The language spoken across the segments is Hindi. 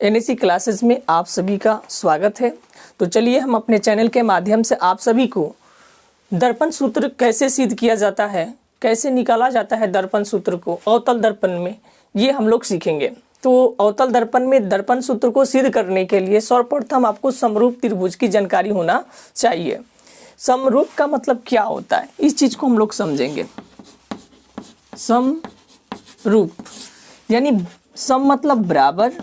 एनएसी क्लासेस में आप सभी का स्वागत है। तो चलिए हम अपने चैनल के माध्यम से आप सभी को दर्पण सूत्र कैसे सिद्ध किया जाता है, कैसे निकाला जाता है दर्पण सूत्र को अवतल दर्पण में, ये हम लोग सीखेंगे। तो अवतल दर्पण में दर्पण सूत्र को सिद्ध करने के लिए सर्वप्रथम आपको समरूप त्रिभुज की जानकारी होना चाहिए। समरूप का मतलब क्या होता है, इस चीज़ को हम लोग समझेंगे। समरूप यानी सम मतलब बराबर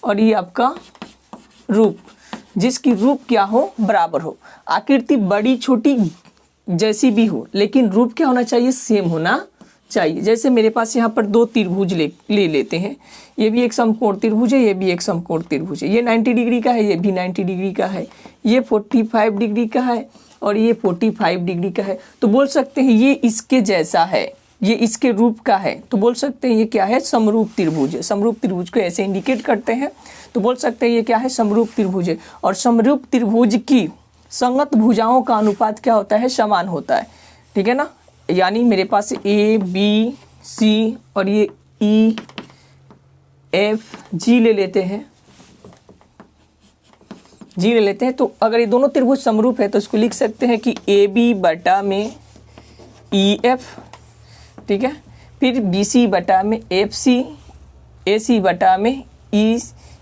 और ये आपका रूप, जिसकी रूप क्या हो, बराबर हो। आकृति बड़ी छोटी जैसी भी हो, लेकिन रूप क्या होना चाहिए, सेम होना चाहिए। जैसे मेरे पास यहाँ पर दो त्रिभुज ले लेते हैं। ये भी एक समकोण त्रिभुज है, ये भी एक समकोण त्रिभुज है। ये 90 डिग्री का है, ये भी 90 डिग्री का है। ये 45 डिग्री का है और ये 45 डिग्री का है। तो बोल सकते हैं ये इसके जैसा है, ये इसके रूप का है। तो बोल सकते हैं ये क्या है, समरूप त्रिभुज है। समरूप त्रिभुज को ऐसे इंडिकेट करते हैं, तो बोल सकते हैं ये क्या है, समरूप त्रिभुज है। और समरूप त्रिभुज की संगत भुजाओं का अनुपात क्या होता है, समान होता है। ठीक है ना। यानी मेरे पास ए बी सी और ये ई एफ जी ले लेते हैं, जी ले लेते हैं। तो अगर ये दोनों त्रिभुज समरूप है तो इसको लिख सकते हैं कि ए बी बटा में ई एफ, ठीक है। फिर बी सी बटा में एफ सी, ए सी बटा में ई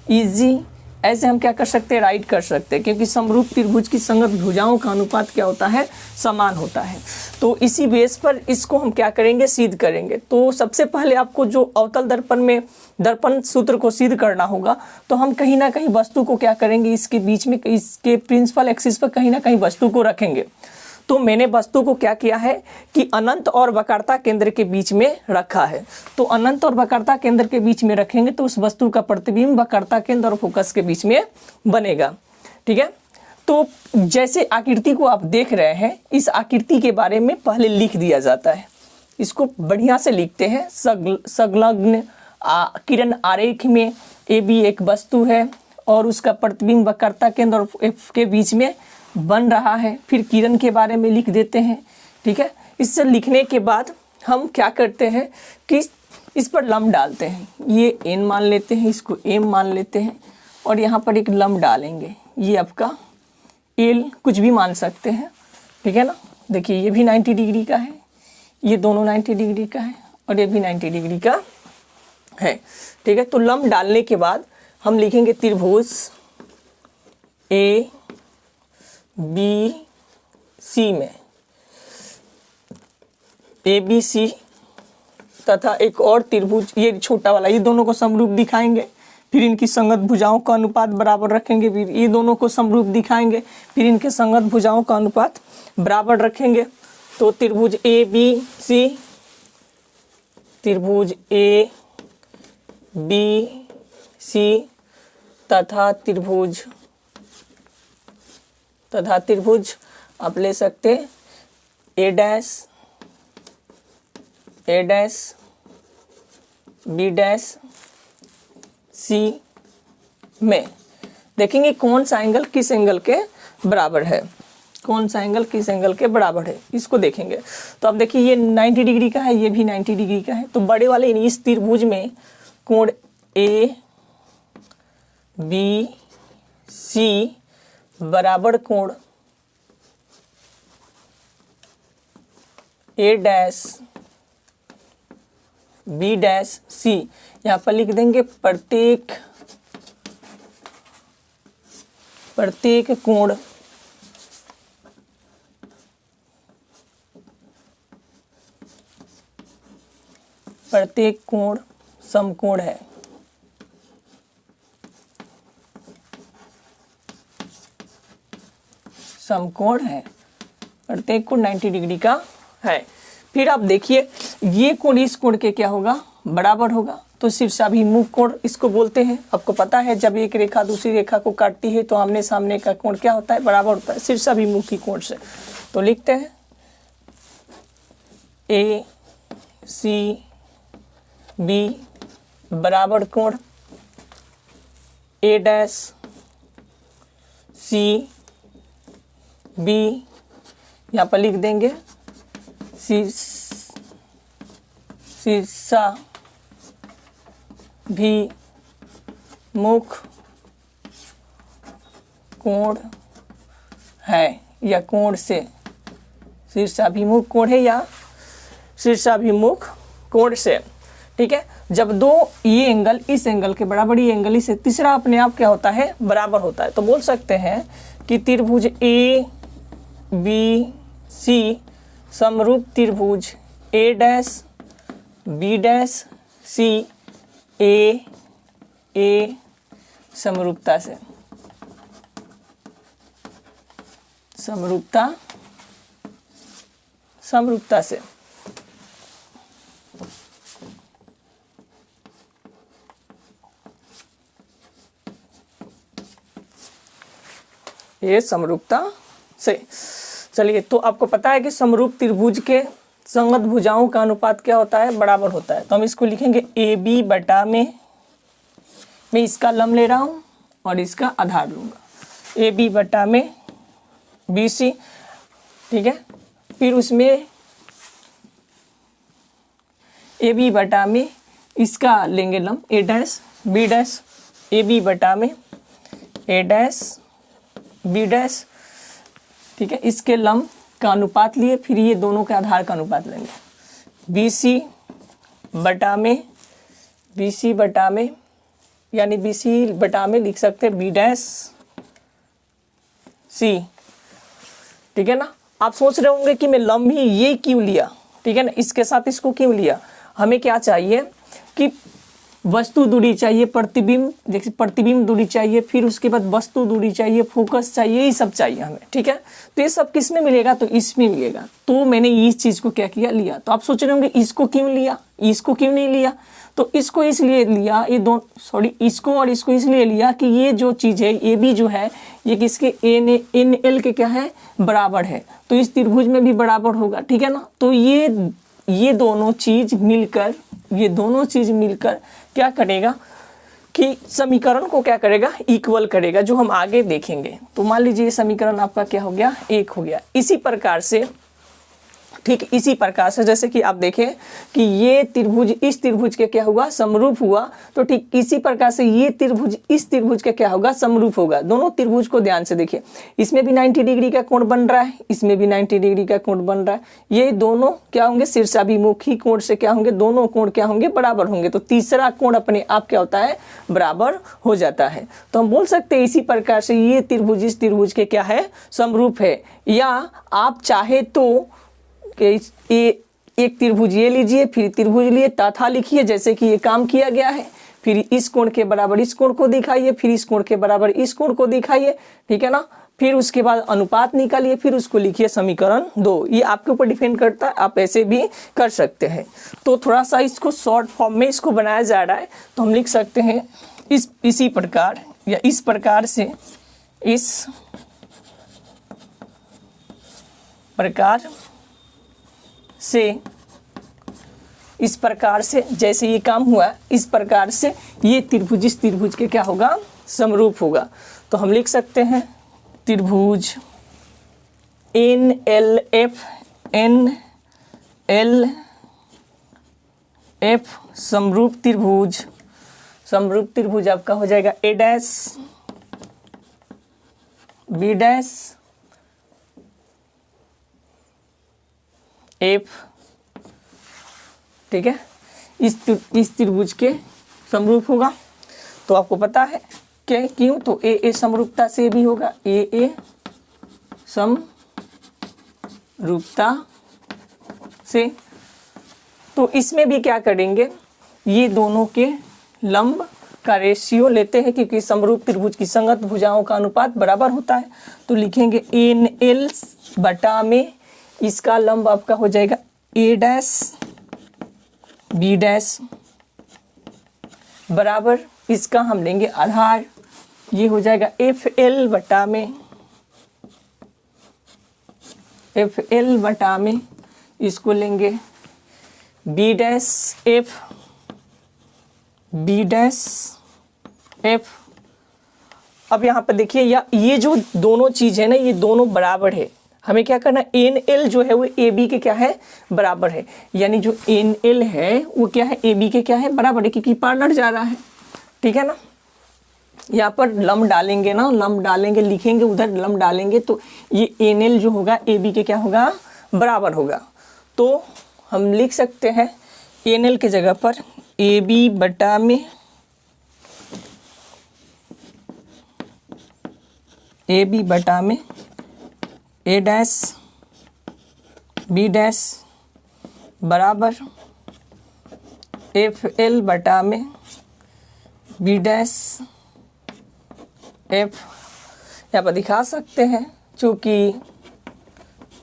जी। ऐसे हम क्या कर सकते हैं, राइट कर सकते हैं, क्योंकि समरूप त्रिभुज की संगत भुजाओं का अनुपात क्या होता है, समान होता है। तो इसी बेस पर इसको हम क्या करेंगे, सिद्ध करेंगे। तो सबसे पहले आपको जो अवतल दर्पण में दर्पण सूत्र को सिद्ध करना होगा, तो हम कहीं ना कहीं वस्तु को क्या करेंगे, इसके बीच में, इसके प्रिंसिपल एक्सिस पर कहीं ना कहीं वस्तु को रखेंगे। तो मैंने वस्तु को क्या किया है कि अनंत और वक्रता केंद्र के बीच में रखा है। तो अनंत और वक्रता केंद्र के बीच में रखेंगे तो उस वस्तु का प्रतिबिंब वक्रता केंद्र और फोकस के बीच में बनेगा। ठीक है। तो जैसे आकृति को आप देख रहे हैं, इस आकृति के बारे में पहले लिख दिया जाता है। इसको बढ़िया से लिखते हैं। संलग्न किरण आरेख में ए बी एक वस्तु है और उसका प्रतिबिंब वक्रता केंद्र और एफ के बीच में बन रहा है। फिर किरण के बारे में लिख देते हैं। ठीक है। इससे लिखने के बाद हम क्या करते हैं कि इस पर लंब डालते हैं। ये n मान लेते हैं, इसको m मान लेते हैं और यहाँ पर एक लंब डालेंगे। ये आपका l कुछ भी मान सकते हैं। ठीक है ना। देखिए ये भी 90 डिग्री का है, ये दोनों 90 डिग्री का है और ये भी 90 डिग्री का है। ठीक है। तो लंब डालने के बाद हम लिखेंगे त्रिभुज ए बी सी में ए बी सी तथा एक और त्रिभुज, ये छोटा वाला, ये दोनों को समरूप दिखाएंगे। फिर इनकी संगत भुजाओं का अनुपात बराबर रखेंगे। फिर ये दोनों को समरूप दिखाएंगे, फिर इनके संगत भुजाओं का अनुपात बराबर रखेंगे। तो त्रिभुज ए बी सी, त्रिभुज ए बी सी तथा त्रिभुज आप ले सकते ए डैश बी डैश सी में देखेंगे कौन सा एंगल किस एंगल के बराबर है, कौन सा एंगल किस एंगल के बराबर है, इसको देखेंगे। तो अब देखिए ये 90 डिग्री का है, ये भी 90 डिग्री का है। तो बड़े वाले इस त्रिभुज में कोण ए बी सी बराबर कोण ए डैश बी डैश सी, यहाँ पर लिख देंगे प्रत्येक कोण समकोण है। समकोण है, प्रत्येक कोण 90 डिग्री का है। फिर आप देखिए ये कोण इस कोण के क्या होगा, बराबर होगा। तो शीर्षाभिमुख कोण इसको बोलते हैं। आपको पता है जब एक रेखा दूसरी रेखा को काटती है तो आमने सामने का कोण क्या होता है, बराबर होता है शीर्षाभिमुखी कोण से। तो लिखते हैं ए सी बी बराबर कोण ए डैश सी बी, यहाँ पर लिख देंगे शीर्षा भी मुख कोण है या कोण से, शीर्षाभिमुख कोण है या शीर्षाभिमुख कोण से, ठीक है। जब दो ये एंगल इस एंगल के बराबर, ये एंगल इसे, तीसरा अपने आप क्या होता है, बराबर होता है। तो बोल सकते हैं कि त्रिभुज ए बी सी समरूप त्रिभुज ए डैश बी डैश सी ए समरूपता से, समरूपता से। ये समरूपता से। चलिए, तो आपको पता है कि समरूप त्रिभुज के संगत भुजाओं का अनुपात क्या होता है, बराबर होता है। तो हम इसको लिखेंगे ए बी बटा में, मैं इसका लंब ले रहा हूँ और इसका आधार लूँगा, ए बी बटा में बी सी, ठीक है। फिर उसमें ए बी बटा में इसका लेंगे लंब A dash B dash, A B बटा में ए डैश बी डैश, ठीक है। इसके लंब का अनुपात लिए, फिर ये दोनों के आधार का अनुपात लेंगे, बी सी बटा में यानी बी सी बटा में लिख सकते हैं बी डैश सी, ठीक है ना। आप सोच रहे होंगे कि मैं लंब ही ये क्यों लिया, ठीक है ना, इसके साथ इसको क्यों लिया। हमें क्या चाहिए कि वस्तु दूरी चाहिए, प्रतिबिंब, जैसे प्रतिबिंब दूरी चाहिए, फिर उसके बाद वस्तु दूरी चाहिए, फोकस चाहिए, ये सब चाहिए हमें, ठीक है। तो ये सब किस में मिलेगा, तो इसमें मिलेगा। तो मैंने इस चीज़ को क्या किया, लिया। तो आप सोच रहे होंगे इसको क्यों लिया, इसको क्यों नहीं लिया। तो इसको इसलिए लिया, ये दोनों सॉरी इसको और इसको इसलिए लिया कि ये जो चीज़ है, ये भी जो है, ये किसके एन एल के क्या है, बराबर है। तो इस त्रिभुज में भी बराबर होगा, ठीक है ना। तो ये दोनों चीज़ मिलकर क्या करेगा कि समीकरण को क्या करेगा, इक्वल करेगा, जो हम आगे देखेंगे। तो मान लीजिए ये समीकरण आपका क्या हो गया, 1 हो गया। इसी प्रकार से, ठीक, इसी प्रकार से जैसे कि आप देखें कि ये त्रिभुज इस त्रिभुज के क्या हुआ, समरूप हुआ। तो ठीक इसी प्रकार से ये त्रिभुज इस त्रिभुज का क्या होगा, समरूप होगा। दोनों त्रिभुज को ध्यान से देखिए, इसमें भी 90 डिग्री का कोण बन रहा है, इसमें भी 90 डिग्री का कोण बन रहा है। ये दोनों क्या होंगे, शीर्षाभिमुखी कोण से क्या होंगे, दोनों कोण क्या होंगे, बराबर होंगे। तो तीसरा कोण अपने आप क्या होता है, बराबर हो जाता है। तो हम बोल सकते हैं इसी प्रकार से ये त्रिभुज इस त्रिभुज के क्या है, समरूप है। या आप चाहे तो एक त्रिभुज ये लीजिए, फिर त्रिभुज लिए तथा लिखिए, जैसे कि ये काम किया गया है। फिर इस कोण के बराबर इस कोण को दिखाइए, फिर इस कोण के बराबर इस कोण को दिखाइए, ठीक है ना। फिर उसके बाद अनुपात निकालिए, फिर उसको लिखिए समीकरण 2। ये आपके ऊपर डिपेंड करता है, आप ऐसे भी कर सकते हैं। तो थोड़ा सा इसको शॉर्ट फॉर्म में इसको बनाया जा रहा है, तो हम लिख सकते हैं इसी प्रकार या इस प्रकार से, इस प्रकार से जैसे ये काम हुआ, इस प्रकार से ये त्रिभुज इस त्रिभुज के क्या होगा, समरूप होगा। तो हम लिख सकते हैं त्रिभुज NLF समरूप त्रिभुज आपका हो जाएगा ए डैश बी डैश एफ, ठीक है, इस त्रिभुज के समरूप होगा। तो आपको पता है कि क्यों, तो ए समरूपता से भी होगा, ए समरूपता से। तो इसमें भी क्या करेंगे, ये दोनों के लंब का रेशियो लेते हैं, क्योंकि समरूप त्रिभुज की संगत भुजाओं का अनुपात बराबर होता है। तो लिखेंगे NL बटा में इसका लंब आपका हो जाएगा ए डैश बी डैश बराबर इसका हम लेंगे आधार, ये हो जाएगा FL बटा में इसको लेंगे बी डैश एफ। अब यहाँ पर देखिए, ये जो दोनों चीज़ है ना, ये दोनों बराबर है। हमें क्या करना है, एन एल जो है वो ए बी के क्या है, बराबर है। यानी जो एन एल है वो क्या है, ए बी के क्या है, बराबर है, क्योंकि पार्टनर जा रहा है। ठीक है ना, यहाँ पर लम डालेंगे ना, लम डालेंगे, लिखेंगे उधर लम डालेंगे तो ये एन एल जो होगा ए बी के क्या होगा, बराबर होगा। तो हम लिख सकते हैं एन एल के जगह पर ए बी बटा में ए बी बटा में ए डैश बी डैश बराबर एफ एल बटा में बी डैश एफ, यहाँ पर दिखा सकते हैं चूँकि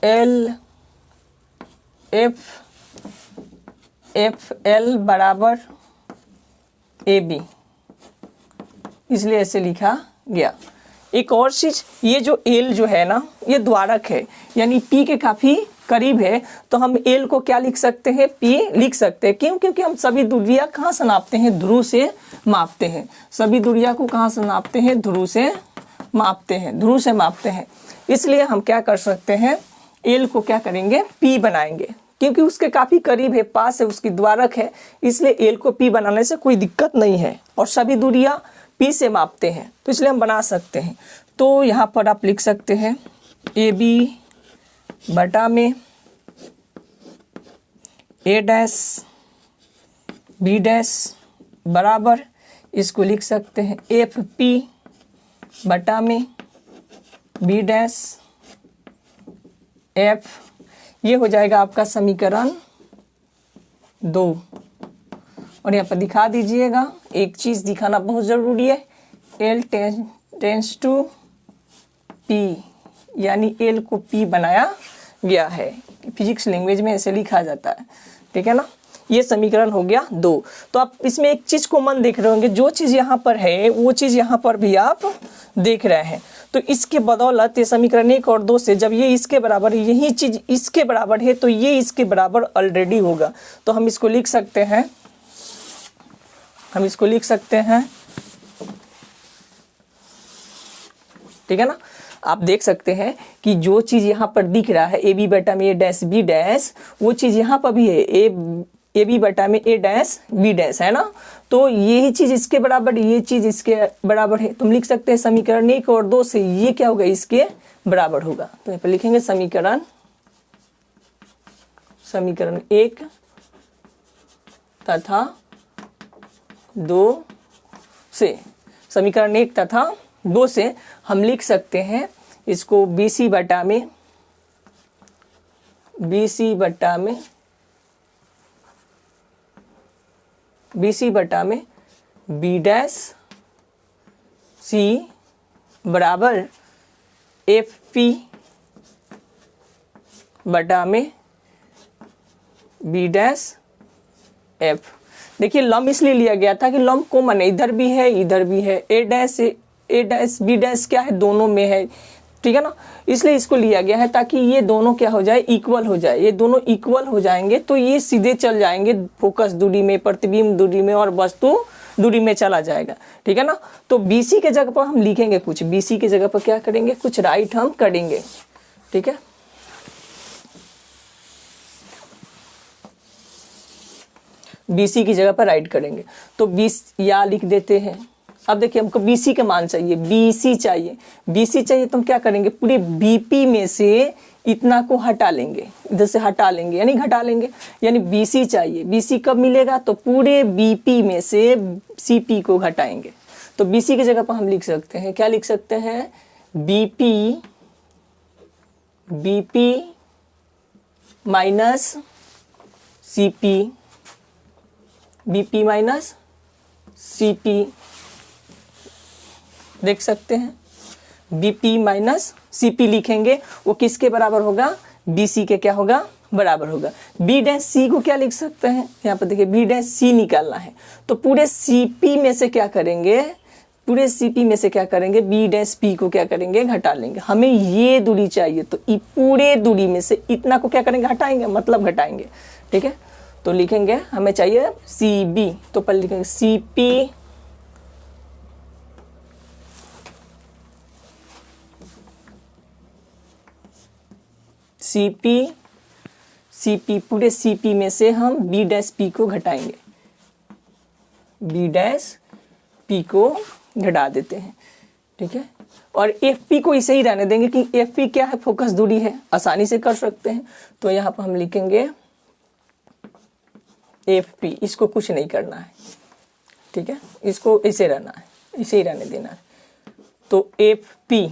एल एफ एल बराबर ए बी, इसलिए ऐसे लिखा गया। एक और चीज़, ये जो एल जो है ना ये द्वारक है, यानी पी के काफ़ी करीब है, तो हम एल को क्या लिख सकते हैं, पी लिख सकते हैं। क्यों? क्योंकि हम सभी दूरियां कहाँ से नापते हैं, ध्रुव से मापते हैं। सभी दूरियां को कहाँ से नापते हैं, ध्रुव से मापते हैं, ध्रुव से मापते हैं। इसलिए हम क्या कर सकते हैं, एल को क्या करेंगे, पी बनाएंगे, क्योंकि उसके काफ़ी करीब है, पास है, उसकी द्वारक है, इसलिए एल को पी बनाने से कोई दिक्कत नहीं है और सभी दूरियां पी से मापते हैं, तो इसलिए हम बना सकते हैं। तो यहाँ पर आप लिख सकते हैं ए बी बटा में ए डैश बी डैश बराबर, इसको लिख सकते हैं एफ पी बटा में बी डैश एफ। ये हो जाएगा आपका समीकरण 2। और यहाँ पर दिखा दीजिएगा, एक चीज़ दिखाना बहुत ज़रूरी है, एल टेंस टू पी, यानी एल को पी बनाया गया है। फिजिक्स लैंग्वेज में ऐसे लिखा जाता है। ठीक है ना, ये समीकरण हो गया 2। तो आप इसमें एक चीज़ कॉमन देख रहे होंगे, जो चीज़ यहाँ पर है वो चीज़ यहाँ पर भी आप देख रहे हैं। तो इसके बदौलत ये समीकरण 1 और 2 से जब ये इसके बराबर है, यही चीज़ इसके बराबर है, तो ये इसके बराबर ऑलरेडी होगा। तो हम इसको लिख सकते हैं, ठीक है ना। आप देख सकते हैं कि जो चीज़ यहाँ पर दिख रहा है ए बी बटा में ए डैश बी डैश, वो चीज़ यहाँ पर भी है ए बी बटा में ए डैश बी डैश, है ना। तो यही चीज़ इसके बराबर, ये चीज़ इसके बराबर है। तुम लिख सकते हैं समीकरण 1 और 2 से ये क्या होगा, इसके बराबर होगा। तो यहाँ पर लिखेंगे समीकरण 1 तथा 2 से, समीकरण 1 तथा 2 से हम लिख सकते हैं इसको बी सी बटा में बी डैश सी बराबर एफ पी बटा में बी डैश एफ। देखिए लम इसलिए लिया गया था कि लम कॉमन है, इधर भी है इधर भी है, ए डैश बी डैश क्या है, दोनों में है। ठीक है ना, इसलिए इसको लिया गया है ताकि ये दोनों क्या हो जाए, इक्वल हो जाए। ये दोनों इक्वल हो जाएंगे तो ये सीधे चल जाएंगे फोकस दूरी में, प्रतिबिंब दूरी में और वस्तु दूरी में चला जाएगा। ठीक है ना। तो BC के जगह पर हम लिखेंगे कुछ, BC के जगह पर क्या करेंगे, कुछ राइट हम करेंगे। ठीक है, BC की जगह पर राइट करेंगे तो 20 या लिख देते हैं। अब देखिए हमको BC का मान चाहिए, BC चाहिए तो हम क्या करेंगे, पूरे BP में से इतना को हटा लेंगे, इधर से हटा लेंगे यानी घटा लेंगे, यानी BC चाहिए। BC कब मिलेगा, तो पूरे BP में से CP को घटाएंगे। तो BC की जगह पर हम लिख सकते हैं, क्या लिख सकते हैं, BP माइनस CP देख सकते हैं, BP माइनस CP लिखेंगे, वो किसके बराबर होगा, BC के क्या होगा, बराबर होगा। B डैश C को क्या लिख सकते हैं, यहाँ पर देखिए B डैश C निकालना है तो पूरे CP में से क्या करेंगे, B डैश P को क्या करेंगे, घटा लेंगे। हमें ये दूरी चाहिए तो पूरे दूरी में से इतना को क्या करेंगे, हटाएंगे, मतलब घटाएंगे। ठीक है, तो लिखेंगे हमें चाहिए CB, तो पहले लिखेंगे CP CP पूरे CP में से हम B' को घटाएंगे, B' को घटा देते हैं, ठीक है। और FP को इसे ही रहने देंगे कि FP क्या है, फोकस दूरी है, आसानी से कर सकते हैं। तो यहाँ पर हम लिखेंगे FP, इसको कुछ नहीं करना है, ठीक है, इसको इसे रहना है, इसे ही रहने देना है। तो FP,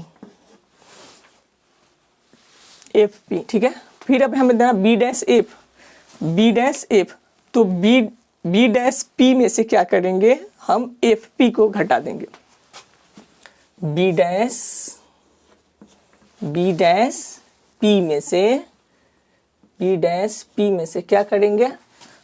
ठीक है। फिर अब हमें देना B', तो B' में से क्या करेंगे, हम FP को घटा देंगे। B' P में से क्या करेंगे,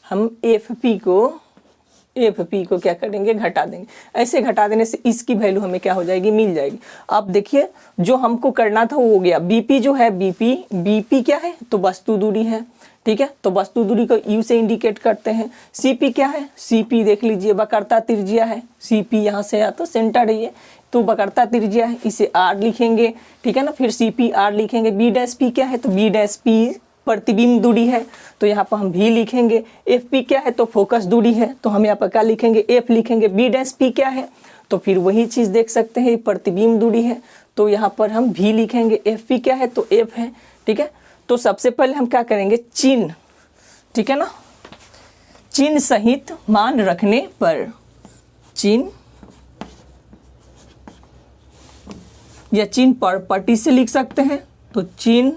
हम FP को क्या करेंगे, घटा देंगे। ऐसे घटा देने से इसकी वैल्यू हमें क्या हो जाएगी, मिल जाएगी। अब देखिए जो हमको करना था वो हो गया। BP जो है, BP क्या है, तो वस्तु दूरी है, ठीक है। तो वस्तु दूरी को U से इंडिकेट करते हैं। CP क्या है, CP देख लीजिए वक्रता त्रिज्या है। CP यहाँ से या तो सेंटर है ये, तो वक्रता त्रिज्या है, इसे R लिखेंगे, ठीक है ना। फिर CPR लिखेंगे। B' क्या है, तो B' प्रतिबिंब दूरी है, तो यहाँ पर हम V लिखेंगे। FP क्या है, तो फोकस दूरी है, तो हम यहाँ पर क्या लिखेंगे, F लिखेंगे। B' क्या है, तो फिर वही चीज़ देख सकते हैं, प्रतिबिंब दूरी है, तो यहाँ पर हम V लिखेंगे। FP क्या है, तो F है, ठीक है। तो सबसे पहले हम क्या करेंगे, चिन्ह, ठीक है ना, चिन्ह सहित मान रखने पर, चिन्ह या चिन्ह प्रॉपर्टी से लिख सकते हैं। तो चिन्ह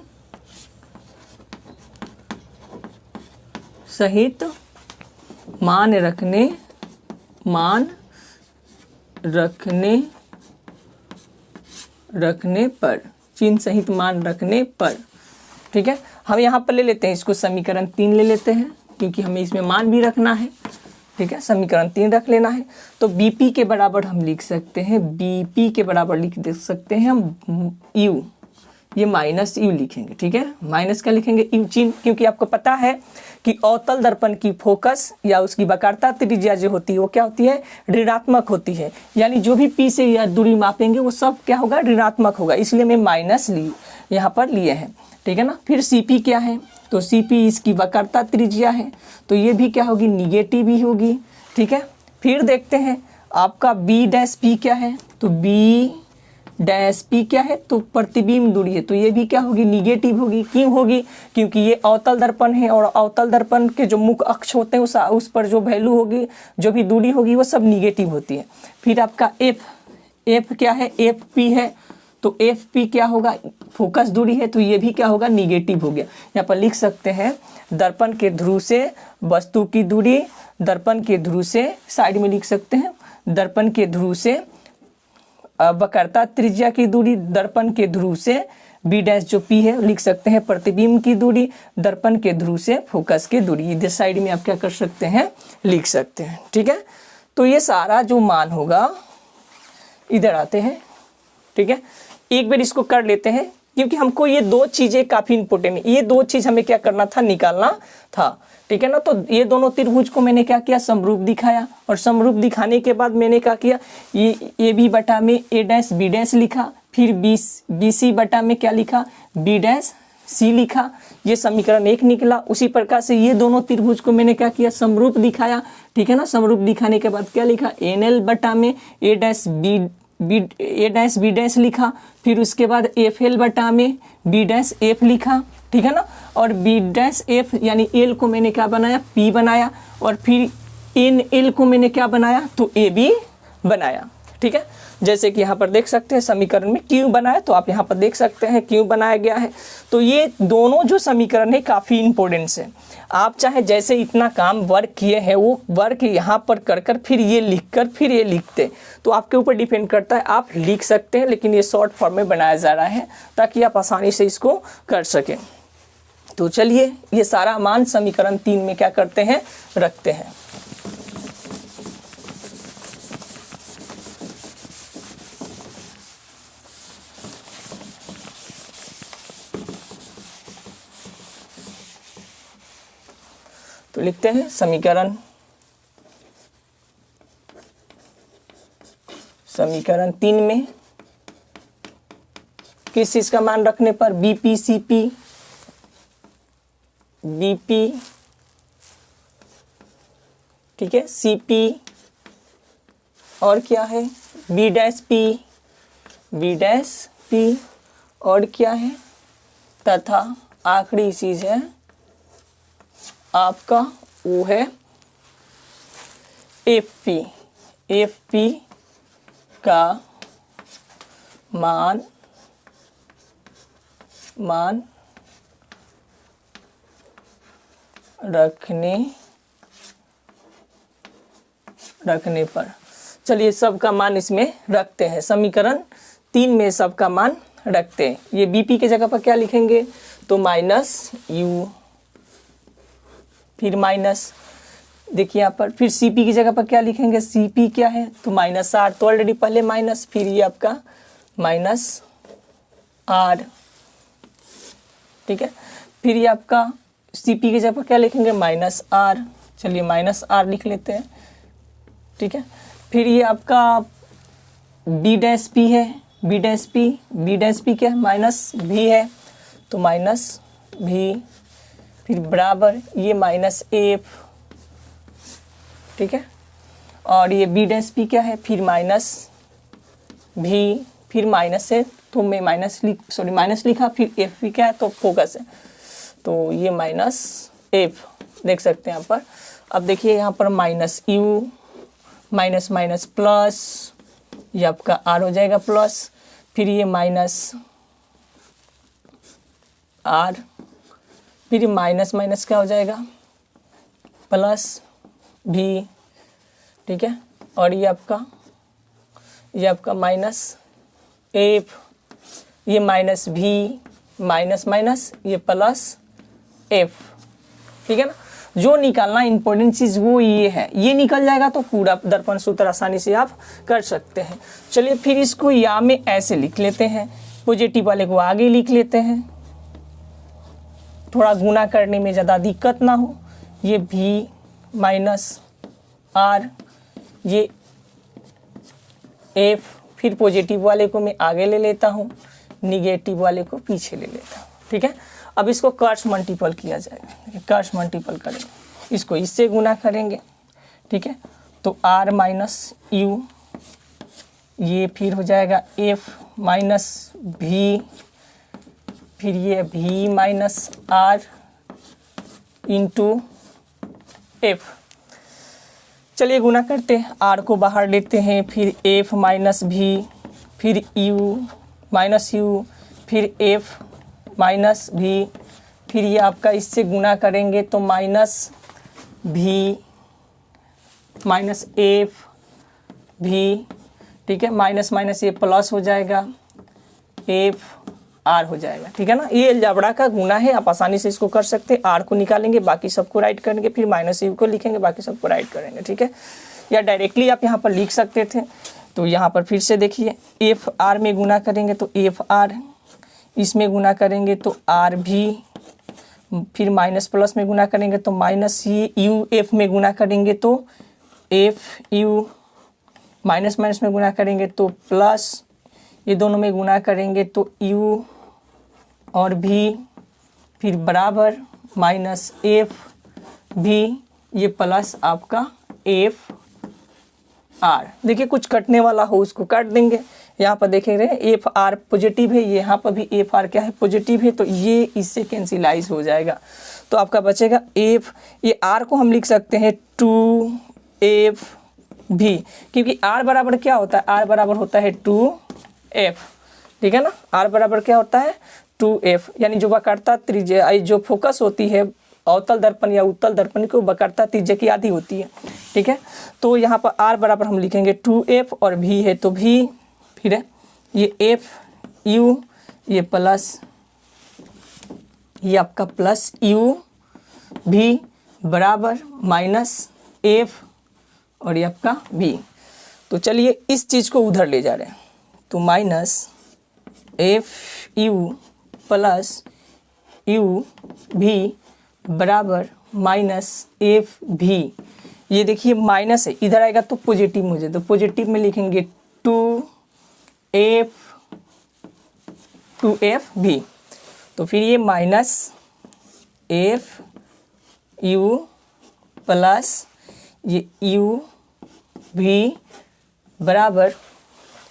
सहित मान रखने पर, चिन्ह सहित मान रखने पर, ठीक है। हम यहाँ पर ले लेते हैं इसको, समीकरण 3 ले लेते हैं, क्योंकि हमें इसमें मान भी रखना है, ठीक है। समीकरण 3 रख लेना है। तो BP के बराबर हम लिख सकते हैं, BP के बराबर लिख दे सकते हैं हम U, ये -U लिखेंगे, ठीक है। माइनस क्या लिखेंगे, U चिन्ह, क्योंकि आपको पता है कि अवतल दर्पण की फोकस या उसकी वक्रता त्रिज्या जो होती है वो क्या होती है, ऋणात्मक होती है। यानी जो भी P से यह दूरी मापेंगे वो सब क्या होगा, ऋणात्मक होगा, इसलिए मैं माइनस यहाँ पर लिए हैं, ठीक है ना। फिर CP क्या है, तो CP इसकी वक्रता त्रिज्या है, तो ये भी क्या होगी, निगेटिव ही होगी, ठीक है। फिर देखते हैं आपका B' क्या है, तो B' क्या है, तो प्रतिबिंब दूरी है, तो ये भी क्या होगी, निगेटिव होगी। क्यों होगी, क्योंकि ये अवतल दर्पण है, और अवतल दर्पण के जो मुख्य अक्ष होते हैं उस पर जो वैल्यू होगी, जो भी दूरी होगी वो सब निगेटिव होती है। फिर आपका F क्या है, FP है, तो FP क्या होगा, फोकस दूरी है, तो ये भी क्या होगा, निगेटिव हो गया। यहाँ पर लिख सकते हैं दर्पण के ध्रुव से वस्तु की दूरी, दर्पण के ध्रुव से, साइड में लिख सकते हैं दर्पण के ध्रुव से वक्रता त्रिज्या की दूरी, दर्पण के ध्रुव से B' जो P है लिख सकते हैं प्रतिबिंब की दूरी, दर्पण के ध्रुव से फोकस की दूरी, इधर साइड में आप क्या कर सकते हैं, लिख सकते हैं, ठीक है। तो ये सारा जो मान होगा इधर आते हैं, ठीक है। एक बार इसको कर लेते हैं, क्योंकि हमको ये दो चीज़ें काफ़ी इंपॉर्टेंट है, ये दो चीज़ हमें क्या करना था, निकालना था, ठीक है ना। तो ये दोनों त्रिभुज को मैंने क्या किया, समरूप दिखाया, और समरूप दिखाने के बाद मैंने क्या किया, ये AB बटा में A' B' लिखा, फिर BC बटा में क्या लिखा, B' लिखा, ये समीकरण 1 निकला। उसी प्रकार से ये दोनों त्रिभुज को मैंने क्या किया, समरूप दिखाया, ठीक है ना। समरूप दिखाने के बाद क्या लिखा, NL बटा में A', B' लिखा, फिर उसके बाद FL बटा में B' लिखा, ठीक है ना। और B' यानी L को मैंने क्या बनाया, P बनाया, और फिर NL को मैंने क्या बनाया, तो AB बनाया, ठीक है। जैसे कि यहाँ पर देख सकते हैं समीकरण में Q बनाया, तो आप यहाँ पर देख सकते हैं Q बनाया गया है। तो ये दोनों जो समीकरण है काफ़ी इंपॉर्टेंट है। आप चाहे जैसे इतना काम वर्क किए हैं वो वर्क यहाँ पर कर फिर ये लिख कर फिर ये लिखते, तो आपके ऊपर डिपेंड करता है, आप लिख सकते हैं, लेकिन ये शॉर्ट फॉर्म में बनाया जा रहा है ताकि आप आसानी से इसको कर सकें। तो चलिए ये सारा मान समीकरण 3 में क्या करते हैं, रखते हैं। तो लिखते हैं समीकरण 3 में किस चीज़ का मान रखने पर, BP CP BP, ठीक है, CP, और क्या है B', और क्या है, तथा आखिरी चीज है आपका वो है FP का मान रखने पर, चलिए सबका मान इसमें रखते हैं, समीकरण 3 में सबका मान रखते हैं। ये BP के जगह पर क्या लिखेंगे, तो -U, फिर माइनस, देखिए यहाँ पर, फिर CP की जगह पर क्या लिखेंगे, CP क्या है, तो -R, तो ऑलरेडी पहले माइनस, फिर ये आपका -R, ठीक है, फिर ये आपका CP की जगह पर क्या लिखेंगे, -R, चलिए -R लिख लेते हैं, ठीक है, फिर ये आपका B' है, B' क्या है, -V है, तो -V, फिर बराबर ये -F, ठीक है, और ये B' क्या है, फिर -V, फिर माइनस है तो मैं माइनस लिखा, फिर F भी क्या है, तो फोकस है, तो ये -F देख सकते हैं यहाँ पर। अब देखिए यहाँ पर -U, माइनस माइनस प्लस, ये आपका R हो जाएगा प्लस, फिर ये -R, फिर माइनस माइनस क्या हो जाएगा, प्लस V, ठीक है, और ये आपका -F, ये -V, माइनस माइनस ये +F, ठीक है ना। जो निकालना इंपॉर्टेंट चीज़ वो ये है, ये निकल जाएगा तो पूरा दर्पण सूत्र आसानी से आप कर सकते हैं। चलिए फिर इसको या में ऐसे लिख लेते हैं, पॉजिटिव वाले को आगे लिख लेते हैं, थोड़ा गुना करने में ज़्यादा दिक्कत ना हो। ये V -R, ये F, फिर पॉजिटिव वाले को मैं आगे ले लेता हूँ, निगेटिव वाले को पीछे ले लेता हूँ, ठीक है। अब इसको क्रॉस मल्टीपल किया जाएगा, क्रॉस मल्टीपल करेंगे, इसको इससे गुना करेंगे, ठीक है, तो R -U, ये फिर हो जाएगा F -V, फिर ये V -R इंटू F। चलिए गुना करते हैं, R को बाहर लेते हैं, फिर F -V, फिर U, फिर F -V, फिर ये आपका इससे गुना करेंगे तो -V -F V, ठीक है, माइनस माइनस ये प्लस हो जाएगा, F R हो जाएगा, ठीक है ना। ये अलजेब्रा का गुना है, आप आसानी से इसको कर सकते हैं। R को निकालेंगे, बाकी सबको राइट करेंगे, फिर -U को लिखेंगे, बाकी सबको राइट करेंगे, ठीक है। या डायरेक्टली आप यहाँ पर लिख सकते थे। तो यहाँ पर फिर से देखिए, F R में गुना करेंगे तो F R, इसमें गुना करेंगे तो R V, फिर माइनस प्लस में गुना करेंगे तो -U, F में गुना करेंगे तो F U, माइनस माइनस में गुना करेंगे तो प्लस, ये दोनों में गुना करेंगे तो U और V, फिर बराबर -F V, ये प्लस आपका F R। देखिए कुछ कटने वाला हो उसको काट देंगे। यहाँ पर देख रहे हैं F R पॉजिटिव है, यहाँ पर भी F R क्या है, पॉजिटिव है, तो ये इससे कैंसिलाइज हो जाएगा। तो आपका बचेगा F, ये R को हम लिख सकते हैं 2F V, क्योंकि R बराबर क्या होता है, R बराबर होता है 2F, ठीक है ना। R बराबर क्या होता है 2F, यानी जो वक्रता त्रिज्या, जो फोकस होती है अवतल दर्पण या उत्तल दर्पण की वक्रता त्रिज्या की आधी होती है, ठीक है। तो यहाँ पर R बराबर हम लिखेंगे 2F और V है तो V, फिर है ये F U, ये प्लस, ये आपका प्लस U V बराबर -F और ये आपका V। तो चलिए इस चीज़ को उधर ले जा रहे हैं, तो -FU प्लस UV बराबर -FV। ये देखिए माइनस है, इधर आएगा तो पॉजिटिव मुझे, तो पॉजिटिव में लिखेंगे 2FV। तो फिर ये -FV यू प्लस ये यू भी बराबर,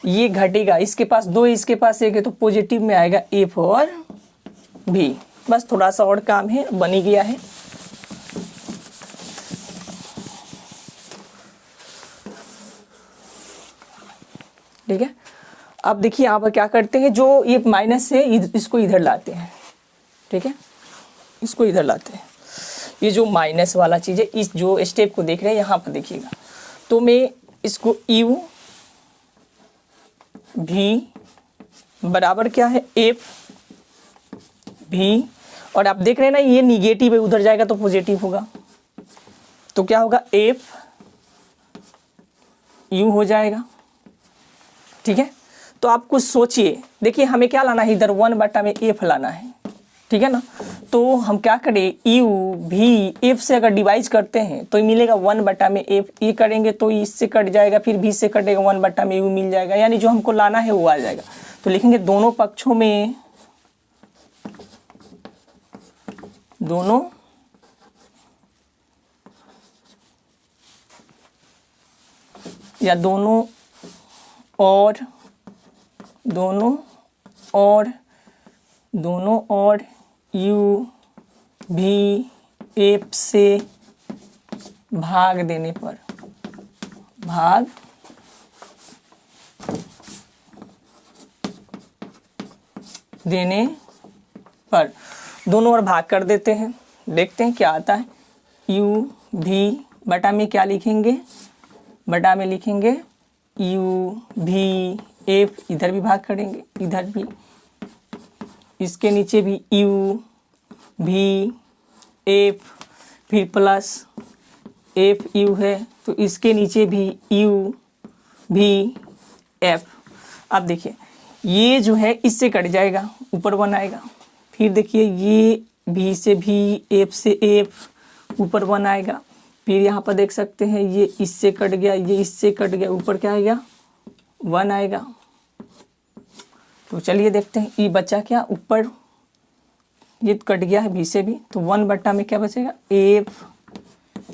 ये घटेगा, इसके पास 2 इसके पास 1 है तो पॉजिटिव में आएगा एफ और भी। बस थोड़ा सा और काम है, बन ही गया है। ठीक है, अब देखिए यहाँ पर क्या करते हैं, जो ये माइनस है इसको इधर लाते हैं। ठीक है, इसको इधर लाते हैं, ये जो माइनस वाला चीज़ है, इस जो स्टेप को देख रहे हैं यहाँ पर देखिएगा, तो मैं इसको यू भी बराबर क्या है एफ भी, और आप देख रहे हैं ना ये निगेटिव है, उधर जाएगा तो पॉजिटिव होगा, तो क्या होगा एफ यू हो जाएगा। ठीक है, तो आप कुछ सोचिए, देखिए हमें क्या लाना है, इधर 1/एफ लाना है। ठीक है ना, तो हम क्या करें, यू भी एफ से अगर डिवाइड करते हैं तो मिलेगा 1/एफ, ये करेंगे तो इससे कट जाएगा, फिर भी से कटेगा 1/यू मिल जाएगा, यानी जो हमको लाना है वो आ जाएगा। तो लिखेंगे दोनों पक्षों में, दोनों या दोनों और यू भी एफ से भाग देने पर, दोनों ओर भाग कर देते हैं, देखते हैं क्या आता है। यू भी बटा में क्या लिखेंगे, बटा में लिखेंगे यू भी एफ, इधर भी भाग करेंगे, इधर भी, इसके नीचे भी यू भी एफ, फिर प्लस एफ यू है तो इसके नीचे भी यू भी एफ। अब देखिए ये जो है इससे कट जाएगा, ऊपर 1 आएगा, फिर देखिए ये भी से भी, एफ से एफ, ऊपर 1 आएगा, फिर यहाँ पर देख सकते हैं ये इससे कट गया, ये इससे कट गया, ऊपर क्या आएगा 1 आएगा। तो चलिए देखते हैं, ये बचा क्या, ऊपर ये कट गया है भी से भी, तो 1 में क्या बचेगा एफ,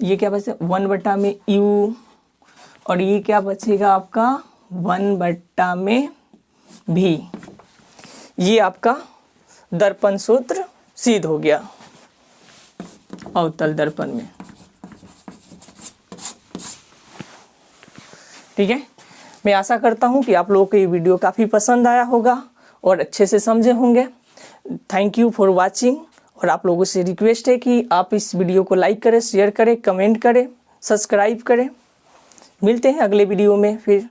ये क्या बचेगा 1 में यू, और ये क्या बचेगा आपका 1 में भी। ये आपका दर्पण सूत्र सिद्ध हो गया अवतल दर्पण में। ठीक है, मैं आशा करता हूं कि आप लोगों को ये वीडियो काफ़ी पसंद आया होगा और अच्छे से समझे होंगे। थैंक यू फॉर वाचिंग, और आप लोगों से रिक्वेस्ट है कि आप इस वीडियो को लाइक करें, शेयर करें, कमेंट करें, सब्सक्राइब करें। मिलते हैं अगले वीडियो में फिर।